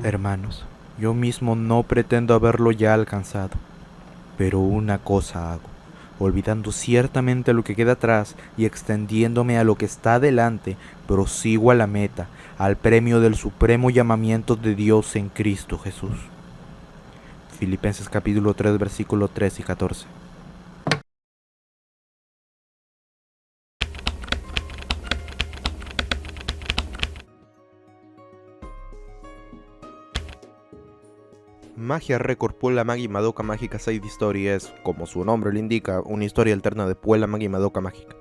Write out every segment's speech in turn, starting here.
Hermanos, yo mismo no pretendo haberlo ya alcanzado, pero una cosa hago, olvidando ciertamente lo que queda atrás y extendiéndome a lo que está delante, prosigo a la meta, al premio del supremo llamamiento de Dios en Cristo Jesús. Filipenses capítulo 3, versículo 3 y 14. Magia Record Puella Magi Madoka Mágica Side Story es, como su nombre lo indica, una historia alterna de Puella Magi Madoka Mágica,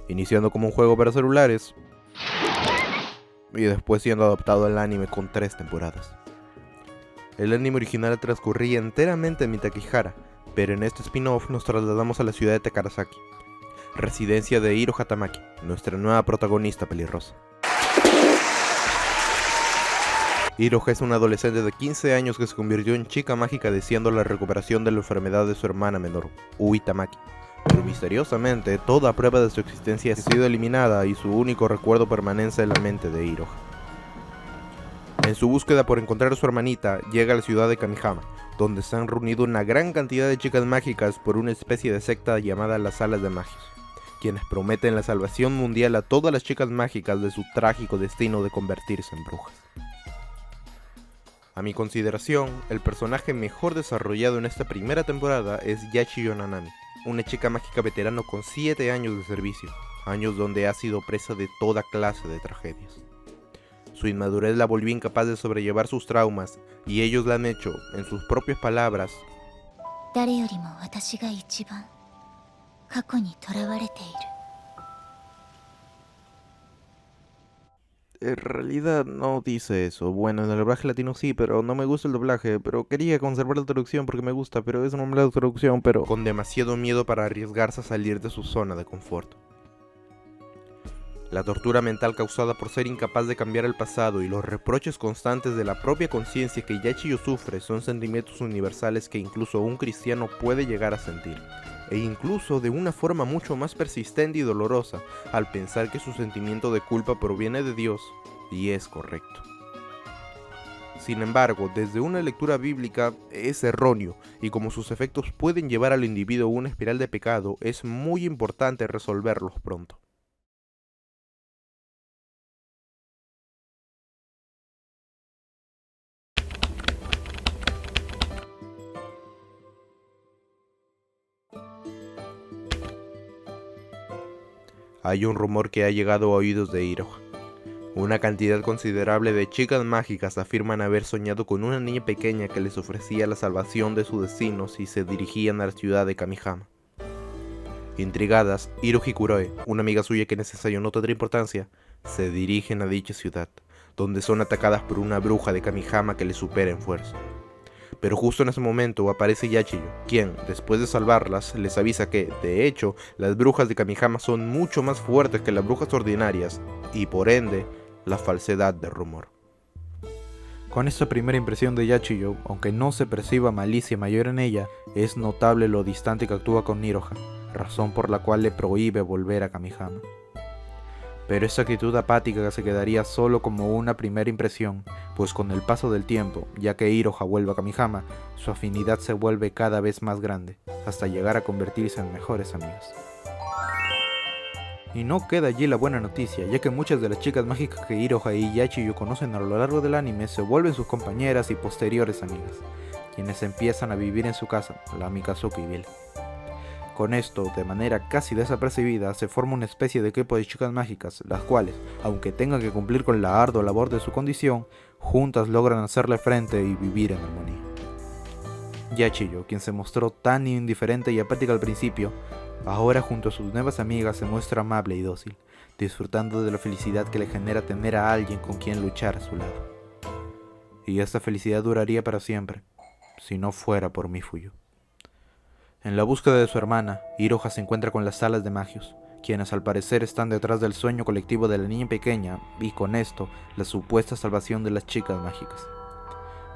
iniciando como un juego para celulares y después siendo adaptado al anime con 3 temporadas. El anime original transcurría enteramente en Mitakihara, pero en este spin-off nos trasladamos a la ciudad de Takarasaki, residencia de Hiro Hatamaki, nuestra nueva protagonista pelirrosa. Hiroha es una adolescente de 15 años que se convirtió en chica mágica deseando la recuperación de la enfermedad de su hermana menor, Ui Tamaki. Pero misteriosamente, toda prueba de su existencia ha sido eliminada y su único recuerdo permanece en la mente de Hiroha. En su búsqueda por encontrar a su hermanita, llega a la ciudad de Kamihama, donde se han reunido una gran cantidad de chicas mágicas por una especie de secta llamada las Salas de Magios, quienes prometen la salvación mundial a todas las chicas mágicas de su trágico destino de convertirse en brujas. A mi consideración, el personaje mejor desarrollado en esta primera temporada es Yachiyo Nanami, una chica mágica veterano con 7 años de servicio, años donde ha sido presa de toda clase de tragedias. Su inmadurez la volvió incapaz de sobrellevar sus traumas, y ellos la han hecho, en sus propias palabras, 誰よりも私が一番過去に囚われている。 En realidad no dice eso. Bueno, en el doblaje latino sí, pero no me gusta el doblaje. Pero quería conservar la traducción porque me gusta, pero es una mala traducción, pero con demasiado miedo para arriesgarse a salir de su zona de confort. La tortura mental causada por ser incapaz de cambiar el pasado y los reproches constantes de la propia conciencia que Yachiyo sufre son sentimientos universales que incluso un cristiano puede llegar a sentir. E incluso de una forma mucho más persistente y dolorosa, al pensar que su sentimiento de culpa proviene de Dios, y es correcto. Sin embargo, desde una lectura bíblica es erróneo, y como sus efectos pueden llevar al individuo a una espiral de pecado, es muy importante resolverlos pronto. Hay un rumor que ha llegado a oídos de Hiroha. Una cantidad considerable de chicas mágicas afirman haber soñado con una niña pequeña que les ofrecía la salvación de su destino si se dirigían a la ciudad de Kamihama. Intrigadas, Hiro y Kuroe, una amiga suya que en ese ensayo no tendrá importancia, se dirigen a dicha ciudad, donde son atacadas por una bruja de Kamihama que les supera en fuerza. Pero justo en ese momento aparece Yachiyo, quien, después de salvarlas, les avisa que, de hecho, las brujas de Kamihama son mucho más fuertes que las brujas ordinarias, y por ende, la falsedad del rumor. Con esta primera impresión de Yachiyo, aunque no se perciba malicia mayor en ella, es notable lo distante que actúa con Hiroha, razón por la cual le prohíbe volver a Kamihama. Pero esta actitud apática se quedaría solo como una primera impresión, pues con el paso del tiempo, ya que Hiroha vuelve a Kamihama, su afinidad se vuelve cada vez más grande, hasta llegar a convertirse en mejores amigas. Y no queda allí la buena noticia, ya que muchas de las chicas mágicas que Hiroha y Yachiyo conocen a lo largo del anime se vuelven sus compañeras y posteriores amigas, quienes empiezan a vivir en su casa, la Mikazuki Villa. Con esto, de manera casi desapercibida, se forma una especie de equipo de chicas mágicas, las cuales, aunque tengan que cumplir con la ardua labor de su condición, juntas logran hacerle frente y vivir en armonía. Yachiyo, quien se mostró tan indiferente y apática al principio, ahora junto a sus nuevas amigas se muestra amable y dócil, disfrutando de la felicidad que le genera tener a alguien con quien luchar a su lado. Y esta felicidad duraría para siempre, si no fuera por Mifuyu. En la búsqueda de su hermana, Hiroha se encuentra con las Salas de Magios, quienes al parecer están detrás del sueño colectivo de la niña pequeña y con esto, la supuesta salvación de las chicas mágicas.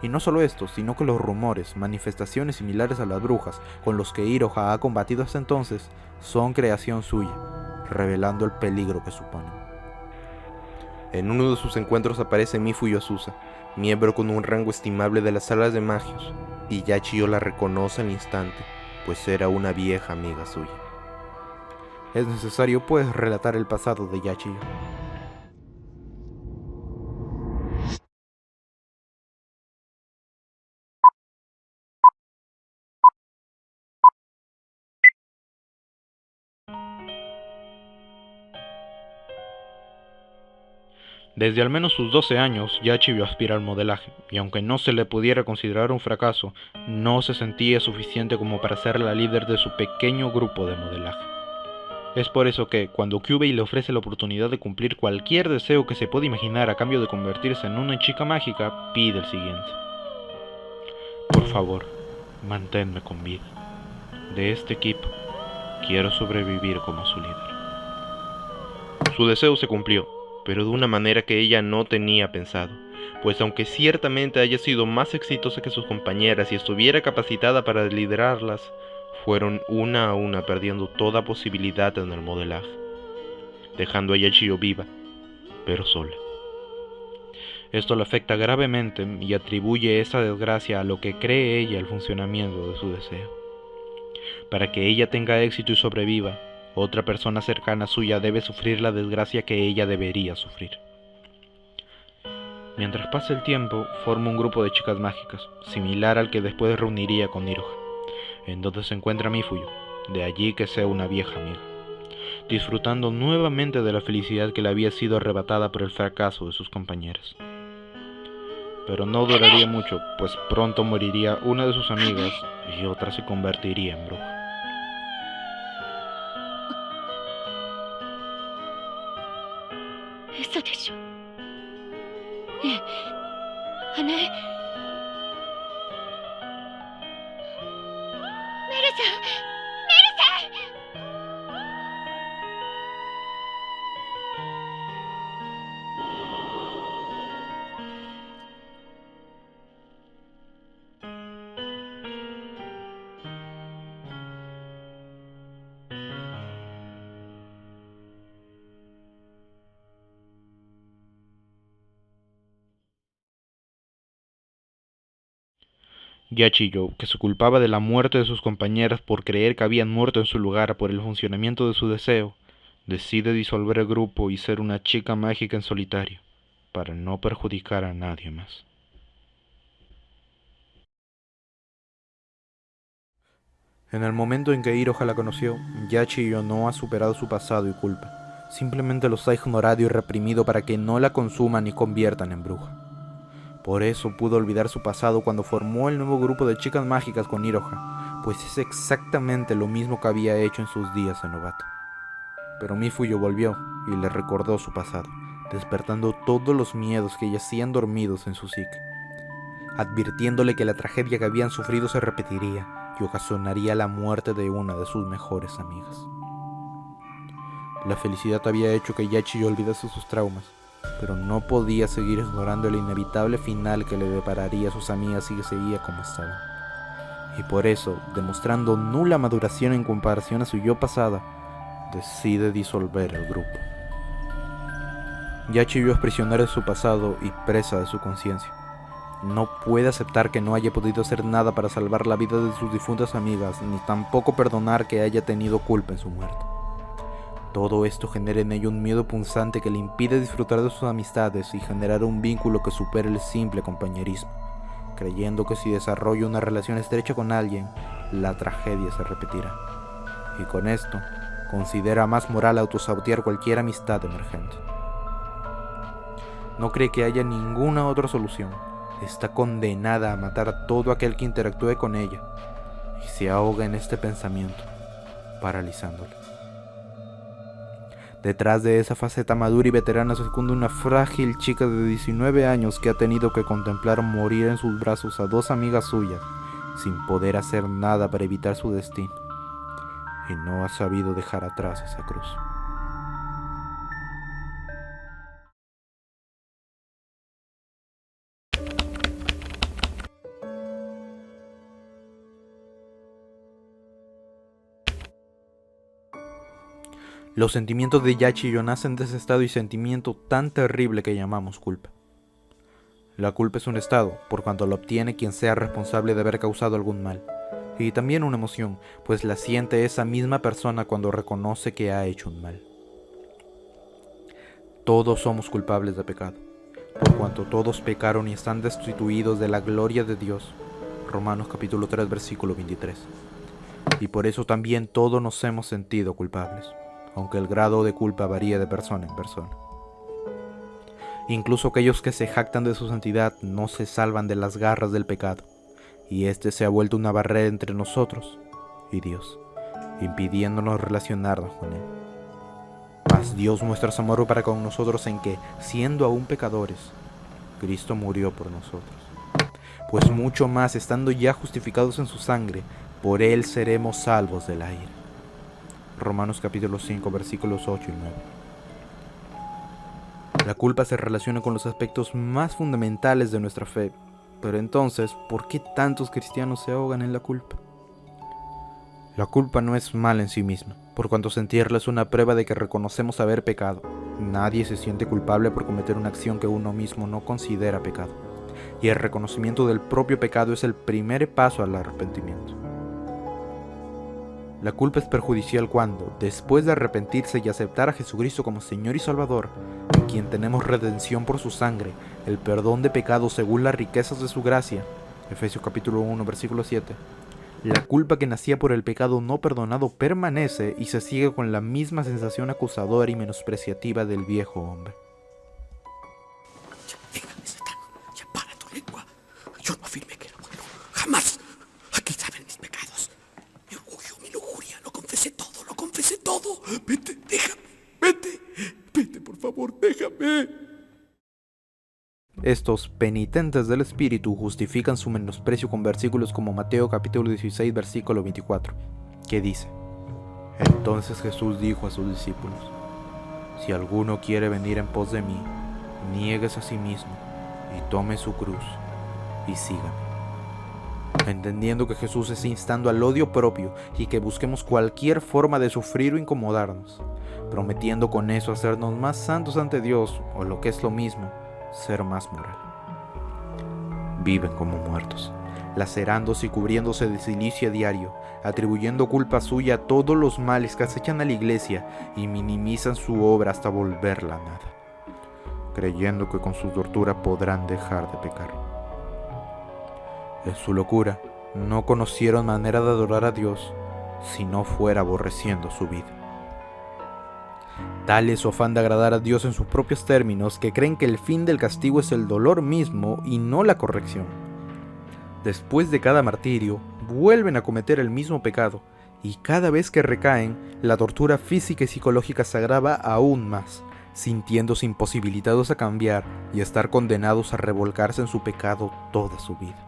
Y no solo esto, sino que los rumores, manifestaciones similares a las brujas con los que Hiroha ha combatido hasta entonces, son creación suya, revelando el peligro que suponen. En uno de sus encuentros aparece Mifuyu Asusa, miembro con un rango estimable de las salas de magios, y Yachiyo la reconoce al instante, pues era una vieja amiga suya. Es necesario pues relatar el pasado de Yachiyo. Desde al menos sus 12 años, Yachiyo aspira al modelaje, y aunque no se le pudiera considerar un fracaso, no se sentía suficiente como para ser la líder de su pequeño grupo de modelaje. Es por eso que, cuando Kyubey le ofrece la oportunidad de cumplir cualquier deseo que se pueda imaginar a cambio de convertirse en una chica mágica, pide el siguiente. Por favor, manténme con vida. De este equipo, quiero sobrevivir como su líder. Su deseo se cumplió, pero de una manera que ella no tenía pensado, pues aunque ciertamente haya sido más exitosa que sus compañeras y estuviera capacitada para liderarlas, fueron una a una perdiendo toda posibilidad en el modelaje, dejando a Yachiyo viva, pero sola. Esto la afecta gravemente y atribuye esa desgracia a lo que cree ella el funcionamiento de su deseo. Para que ella tenga éxito y sobreviva, otra persona cercana suya debe sufrir la desgracia que ella debería sufrir. Mientras pasa el tiempo, forma un grupo de chicas mágicas, similar al que después reuniría con Iroha, en donde se encuentra Mifuyo, de allí que sea una vieja amiga, disfrutando nuevamente de la felicidad que le había sido arrebatada por el fracaso de sus compañeras. Pero no duraría mucho, pues pronto moriría una de sus amigas y otra se convertiría en bruja. ¿Eso deしょ? ねえ、花江。メルさん、メルさん。Yachiyo, que se culpaba de la muerte de sus compañeras por creer que habían muerto en su lugar por el funcionamiento de su deseo, decide disolver el grupo y ser una chica mágica en solitario, para no perjudicar a nadie más. En el momento en que Iroha la conoció, Yachiyo no ha superado su pasado y culpa. Simplemente los ha ignorado y reprimido para que no la consuman ni conviertan en bruja. Por eso pudo olvidar su pasado cuando formó el nuevo grupo de chicas mágicas con Iroha, pues es exactamente lo mismo que había hecho en sus días de novato. Pero Mifuyo volvió y le recordó su pasado, despertando todos los miedos que yacían dormidos en su psique, advirtiéndole que la tragedia que habían sufrido se repetiría y ocasionaría la muerte de una de sus mejores amigas. La felicidad había hecho que Yachiyo olvidase sus traumas, pero no podía seguir ignorando el inevitable final que le depararía a sus amigas si seguía como estaba. Y por eso, demostrando nula maduración en comparación a su yo pasada, decide disolver el grupo. Yachiyo es prisionero de su pasado y presa de su conciencia. No puede aceptar que no haya podido hacer nada para salvar la vida de sus difuntas amigas, ni tampoco perdonar que haya tenido culpa en su muerte. Todo esto genera en ella un miedo punzante que le impide disfrutar de sus amistades y generar un vínculo que supere el simple compañerismo, creyendo que si desarrolla una relación estrecha con alguien, la tragedia se repetirá. Y con esto, considera más moral autosabotear cualquier amistad emergente. No cree que haya ninguna otra solución. Está condenada a matar a todo aquel que interactúe con ella, y se ahoga en este pensamiento, paralizándola. Detrás de esa faceta madura y veterana se esconde una frágil chica de 19 años que ha tenido que contemplar morir en sus brazos a dos amigas suyas, sin poder hacer nada para evitar su destino, y no ha sabido dejar atrás esa cruz. Los sentimientos de Yachiyo nacen de ese estado y sentimiento tan terrible que llamamos culpa. La culpa es un estado, por cuanto la obtiene quien sea responsable de haber causado algún mal. Y también una emoción, pues la siente esa misma persona cuando reconoce que ha hecho un mal. Todos somos culpables de pecado, por cuanto todos pecaron y están destituidos de la gloria de Dios. Romanos capítulo 3, versículo 23. Y por eso también todos nos hemos sentido culpables, aunque el grado de culpa varía de persona en persona. Incluso aquellos que se jactan de su santidad no se salvan de las garras del pecado, y este se ha vuelto una barrera entre nosotros y Dios, impidiéndonos relacionarnos con Él. Mas Dios muestra su amor para con nosotros en que, siendo aún pecadores, Cristo murió por nosotros. Pues mucho más, estando ya justificados en su sangre, por Él seremos salvos de la ira. Romanos capítulo 5, versículos 8 y 9. La culpa se relaciona con los aspectos más fundamentales de nuestra fe, pero entonces, ¿por qué tantos cristianos se ahogan en la culpa? La culpa no es mal en sí misma, por cuanto sentirla es una prueba de que reconocemos haber pecado. Nadie se siente culpable por cometer una acción que uno mismo no considera pecado, y el reconocimiento del propio pecado es el primer paso al arrepentimiento. La culpa es perjudicial cuando, después de arrepentirse y aceptar a Jesucristo como Señor y Salvador, en quien tenemos redención por su sangre, el perdón de pecados según las riquezas de su gracia, Efesios capítulo 1, versículo 7, la culpa que nacía por el pecado no perdonado permanece y se sigue con la misma sensación acusadora y menospreciativa del viejo hombre. Déjame, Satán, ya para tu lengua. Yo no afirmé que era bueno, jamás. Aquí saben mis pecados. Mi orgullo, mi lujuria, lo confesé todo. Vete, déjame, vete, por favor, déjame. Estos penitentes del espíritu justifican su menosprecio con versículos como Mateo capítulo 16, versículo 24, que dice: Entonces Jesús dijo a sus discípulos: Si alguno quiere venir en pos de mí, niéguese a sí mismo y tome su cruz y sígame. Entendiendo que Jesús está instando al odio propio y que busquemos cualquier forma de sufrir o incomodarnos, prometiendo con eso hacernos más santos ante Dios, o lo que es lo mismo, ser más moral. Viven como muertos, lacerándose y cubriéndose de silicio a diario, atribuyendo culpa suya a todos los males que acechan a la iglesia y minimizan su obra hasta volverla a nada, creyendo que con su tortura podrán dejar de pecar. En su locura, no conocieron manera de adorar a Dios si no fuera aborreciendo su vida. Tal es su afán de agradar a Dios en sus propios términos, que creen que el fin del castigo es el dolor mismo y no la corrección. Después de cada martirio, vuelven a cometer el mismo pecado, y cada vez que recaen, la tortura física y psicológica se agrava aún más, sintiéndose imposibilitados a cambiar y a estar condenados a revolcarse en su pecado toda su vida.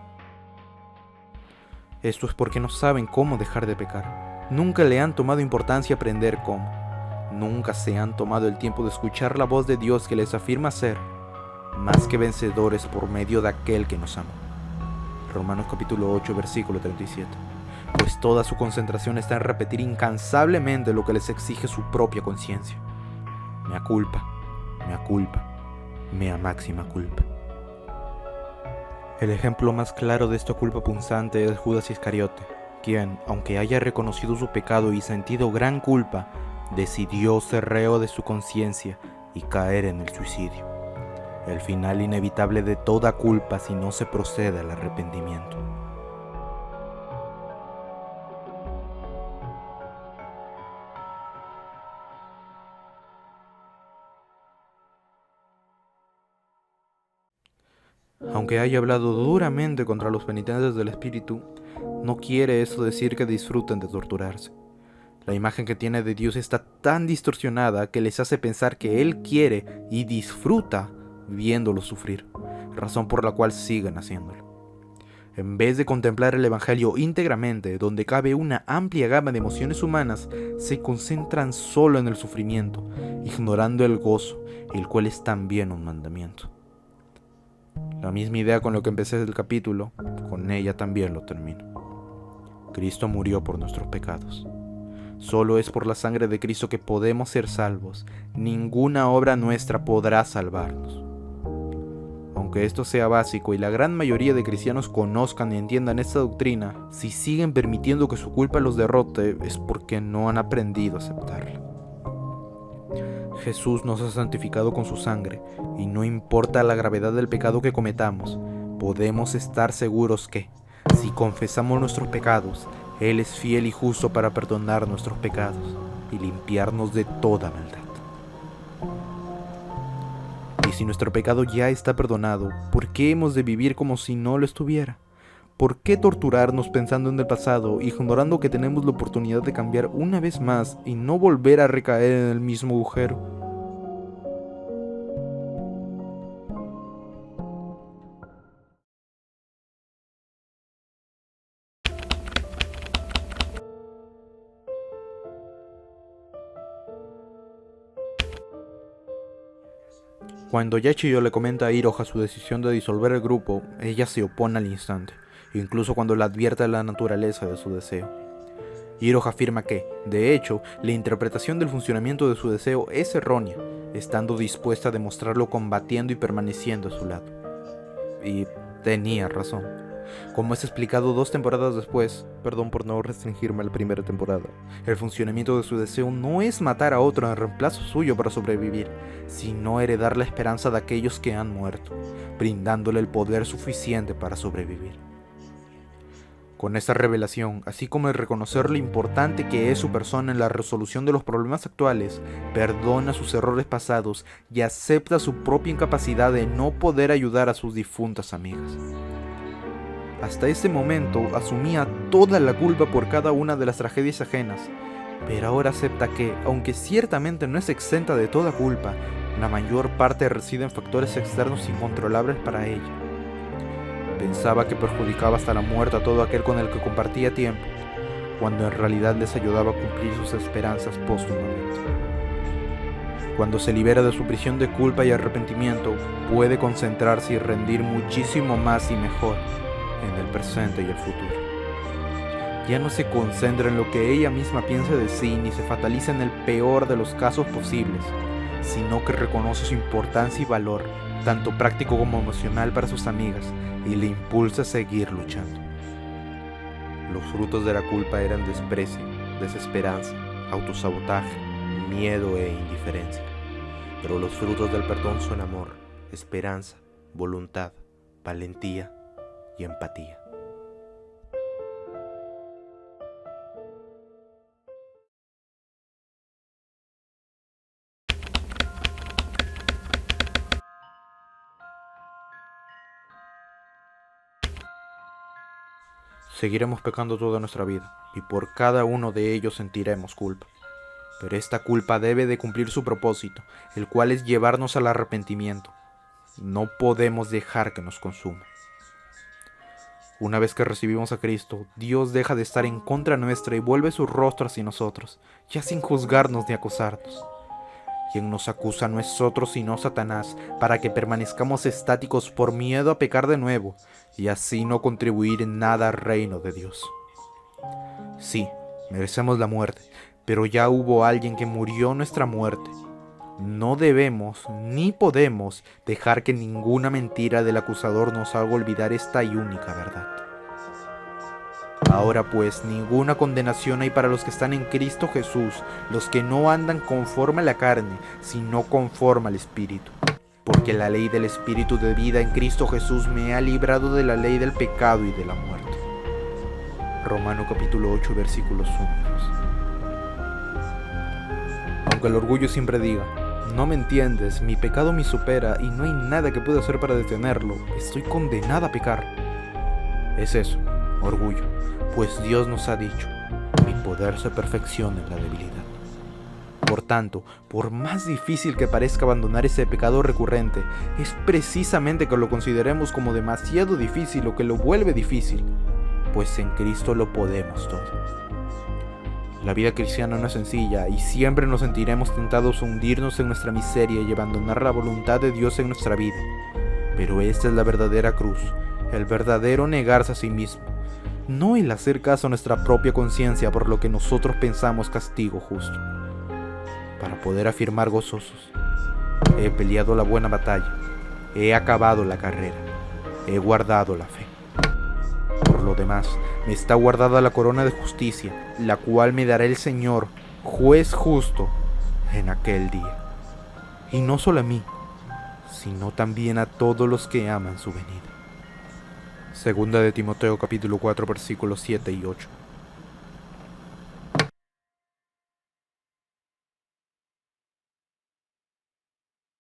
Esto es porque no saben cómo dejar de pecar. Nunca le han tomado importancia aprender cómo. Nunca se han tomado el tiempo de escuchar la voz de Dios que les afirma ser más que vencedores por medio de aquel que nos ama. Romanos capítulo 8, versículo 37. Pues toda su concentración está en repetir incansablemente lo que les exige su propia conciencia. Mea culpa, mea máxima culpa. El ejemplo más claro de esta culpa punzante es Judas Iscariote, quien, aunque haya reconocido su pecado y sentido gran culpa, decidió ser reo de su conciencia y caer en el suicidio, el final inevitable de toda culpa si no se procede al arrepentimiento. Aunque haya hablado duramente contra los penitentes del espíritu, no quiere eso decir que disfruten de torturarse. La imagen que tiene de Dios está tan distorsionada que les hace pensar que Él quiere y disfruta viéndolo sufrir, razón por la cual siguen haciéndolo. En vez de contemplar el Evangelio íntegramente, donde cabe una amplia gama de emociones humanas, se concentran solo en el sufrimiento, ignorando el gozo, el cual es también un mandamiento. La misma idea con lo que empecé el capítulo, con ella también lo termino. Cristo murió por nuestros pecados. Solo es por la sangre de Cristo que podemos ser salvos. Ninguna obra nuestra podrá salvarnos. aunque esto sea básico y la gran mayoría de cristianos conozcan y entiendan esta doctrina, si siguen permitiendo que su culpa los derrote es porque no han aprendido a aceptarla. Jesús nos ha santificado con su sangre, y no importa la gravedad del pecado que cometamos, podemos estar seguros que, si confesamos nuestros pecados, Él es fiel y justo para perdonar nuestros pecados y limpiarnos de toda maldad. Y si nuestro pecado ya está perdonado, ¿por qué hemos de vivir como si no lo estuviera? ¿Por qué torturarnos pensando en el pasado, ignorando que tenemos la oportunidad de cambiar una vez más y no volver a recaer en el mismo agujero? Cuando Yachiyo le comenta a Iroha su decisión de disolver el grupo, ella se opone al instante, incluso cuando le advierte la naturaleza de su deseo. Iroha afirma que, de hecho, la interpretación del funcionamiento de su deseo es errónea, estando dispuesta a demostrarlo combatiendo y permaneciendo a su lado. Y tenía razón. Como es explicado 2 temporadas después, perdón por no restringirme a la primera temporada, el funcionamiento de su deseo no es matar a otro en reemplazo suyo para sobrevivir, sino heredar la esperanza de aquellos que han muerto, brindándole el poder suficiente para sobrevivir. Con esta revelación, así como el reconocer lo importante que es su persona en la resolución de los problemas actuales, perdona sus errores pasados y acepta su propia incapacidad de no poder ayudar a sus difuntas amigas. Hasta ese momento asumía toda la culpa por cada una de las tragedias ajenas, pero ahora acepta que, aunque ciertamente no es exenta de toda culpa, la mayor parte reside en factores externos incontrolables para ella. Pensaba que perjudicaba hasta la muerte a todo aquel con el que compartía tiempo, cuando en realidad les ayudaba a cumplir sus esperanzas póstumamente. Cuando se libera de su prisión de culpa y arrepentimiento, puede concentrarse y rendir muchísimo más y mejor en el presente y el futuro. Ya no se concentra en lo que ella misma piensa de sí ni se fataliza en el peor de los casos posibles, sino que reconoce su importancia y valor, tanto práctico como emocional para sus amigas, y le impulsa a seguir luchando. Los frutos de la culpa eran desprecio, desesperanza, autosabotaje, miedo e indiferencia. Pero los frutos del perdón son amor, esperanza, voluntad, valentía y empatía. Seguiremos pecando toda nuestra vida, y por cada uno de ellos sentiremos culpa. Pero esta culpa debe de cumplir su propósito, el cual es llevarnos al arrepentimiento. No podemos dejar que nos consuma. Una vez que recibimos a Cristo, Dios deja de estar en contra nuestra y vuelve su rostro hacia nosotros, ya sin juzgarnos ni acusarnos. Quien nos acusa no es otro sino Satanás, para que permanezcamos estáticos por miedo a pecar de nuevo, y así no contribuir en nada al reino de Dios. Sí, merecemos la muerte, pero ya hubo alguien que murió nuestra muerte. No debemos ni podemos dejar que ninguna mentira del acusador nos haga olvidar esta y única verdad. Ahora pues, ninguna condenación hay para los que están en Cristo Jesús, los que no andan conforme a la carne, sino conforme al Espíritu. Porque la ley del Espíritu de vida en Cristo Jesús me ha librado de la ley del pecado y de la muerte. Romanos capítulo 8, versículos 1 y 2. Aunque el orgullo siempre diga, no me entiendes, mi pecado me supera y no hay nada que pueda hacer para detenerlo, estoy condenada a pecar. Es eso, orgullo, pues Dios nos ha dicho, mi poder se perfecciona en la debilidad. Por tanto, por más difícil que parezca abandonar ese pecado recurrente, es precisamente que lo consideremos como demasiado difícil lo que lo vuelve difícil, pues en Cristo lo podemos todo. La vida cristiana no es sencilla y siempre nos sentiremos tentados a hundirnos en nuestra miseria y abandonar la voluntad de Dios en nuestra vida. Pero esta es la verdadera cruz, el verdadero negarse a sí mismo, no el hacer caso a nuestra propia conciencia por lo que nosotros pensamos castigo justo. Para poder afirmar gozosos, he peleado la buena batalla, He acabado la carrera. He guardado la fe. Por lo demás, me está guardada la corona de justicia, la cual me dará el Señor, juez justo, en aquel día. Y no solo a mí, sino también a todos los que aman su venida. Segunda de Timoteo capítulo 4 versículos 7 y 8.